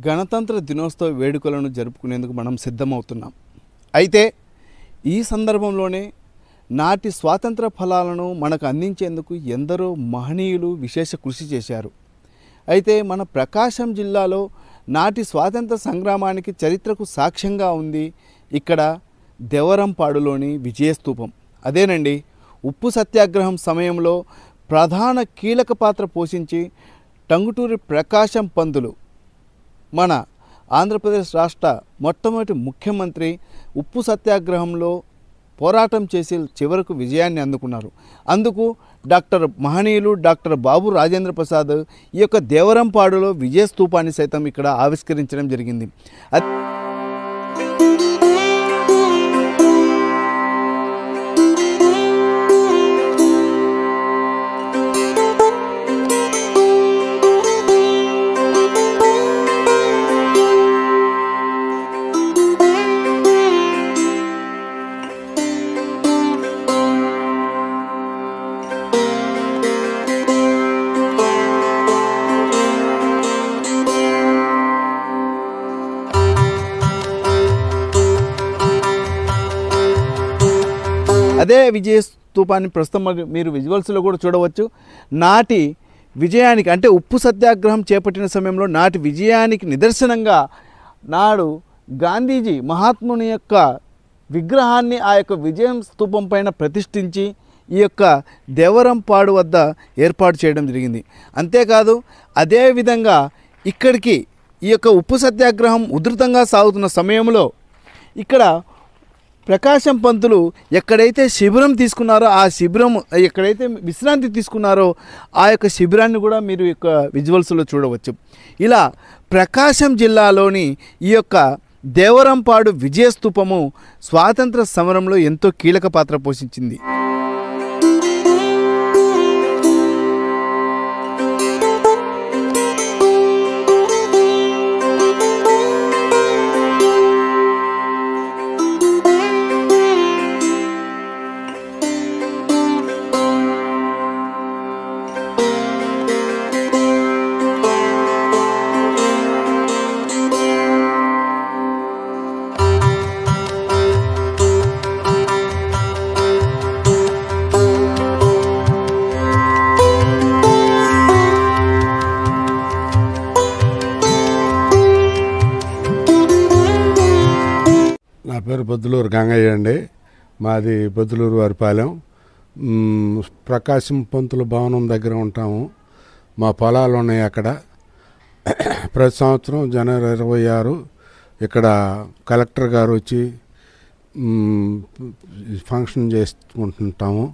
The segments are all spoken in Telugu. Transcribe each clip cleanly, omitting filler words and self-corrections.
గణతంత్ర దినోత్సవ వేడుకలను జరుపుకునేందుకు మనం సిద్ధమవుతున్నాం. అయితే ఈ సందర్భంలోనే నాటి స్వాతంత్ర ఫలాలను మనకు అందించేందుకు ఎందరో మహనీయులు విశేష కృషి చేశారు. అయితే మన ప్రకాశం జిల్లాలో నాటి స్వాతంత్ర సంగ్రామానికి చరిత్రకు సాక్ష్యంగా ఉంది ఇక్కడ దేవరంపాడులోని విజయస్తూపం. అదేనండి, ఉప్పు సత్యాగ్రహం సమయంలో ప్రధాన కీలక పాత్ర పోషించి టంగుటూరి ప్రకాశం పంతులు మన ఆంధ్రప్రదేశ్ రాష్ట్ర మొట్టమొదటి ముఖ్యమంత్రి ఉప్పు సత్యాగ్రహంలో పోరాటం చేసి చివరకు విజయాన్ని అందుకున్నారు. అందుకు మహనీయులు డాక్టర్ బాబు రాజేంద్ర ప్రసాద్ ఈ యొక్క దేవరంపాడులో విజయస్తూపాన్ని సైతం ఇక్కడ ఆవిష్కరించడం జరిగింది. అదే విజయస్తూపాన్ని ప్రస్తుతం మీరు విజువల్స్లో కూడా చూడవచ్చు. నాటి విజయానికి అంటే ఉప్పు సత్యాగ్రహం చేపట్టిన సమయంలో నాటి విజయానికి నిదర్శనంగా నాడు గాంధీజీ మహాత్ముని యొక్క విగ్రహాన్ని ఆ యొక్క విజయం స్తూపం పైన ప్రతిష్ఠించి ఈ యొక్క దేవరంపాడు వద్ద ఏర్పాటు చేయడం జరిగింది. అంతేకాదు అదేవిధంగా ఇక్కడికి ఈ యొక్క ఉప్పు సత్యాగ్రహం ఉధృతంగా సాగుతున్న సమయంలో ఇక్కడ ప్రకాశం పంతులు ఎక్కడైతే శిబిరం తీసుకున్నారో ఆ శిబిరం ఎక్కడైతే విశ్రాంతి తీసుకున్నారో ఆ యొక్క శిబిరాన్ని కూడా మీరు యొక్క విజువల్స్లో చూడవచ్చు. ఇలా ప్రకాశం జిల్లాలోని ఈ యొక్క దేవరంపాడు విజయస్తూపము స్వాతంత్ర సమరంలో ఎంతో కీలక పాత్ర పోషించింది. నా పేరు బొద్దులూరు గంగయ్య అండి. మాది బొద్దులూరు వారిపాలెం. ప్రకాశం పంతుల భవనం దగ్గర ఉంటాము. మా పొలాలు ఉన్నాయి అక్కడ. ప్రతి సంవత్సరం జనవరి 26 ఇక్కడ కలెక్టర్ గారు వచ్చి ఫంక్షన్ చేసుకుంటుంటాము.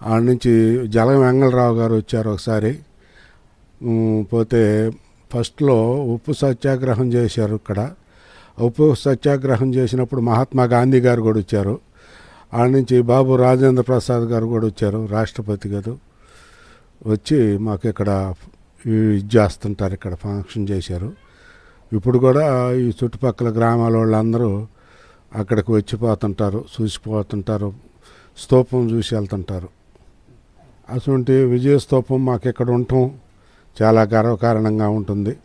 ఆడ నుంచి జలం వెంగళరావు గారు వచ్చారు ఒకసారి. పోతే ఫస్ట్లో ఉప్పు సత్యాగ్రహం చేశారు ఇక్కడ. ఉప్పు సత్యాగ్రహం చేసినప్పుడు మహాత్మా గాంధీ గారు కూడా వచ్చారు. ఆడ నుంచి బాబు రాజేంద్ర ప్రసాద్ గారు కూడా వచ్చారు, రాష్ట్రపతి గారు వచ్చి మాకు ఇక్కడ ఇది చేస్తుంటారు. ఇక్కడ ఫంక్షన్ చేశారు. ఇప్పుడు కూడా ఈ చుట్టుపక్కల గ్రామాల వాళ్ళందరూ అక్కడికి వచ్చిపోతుంటారు, చూసిపోతుంటారు, స్తూపం చూసి వెళ్తుంటారు. అటువంటి విజయస్తూపం మాకు ఇక్కడ ఉండటం చాలా గర్వకారణంగా ఉంటుంది.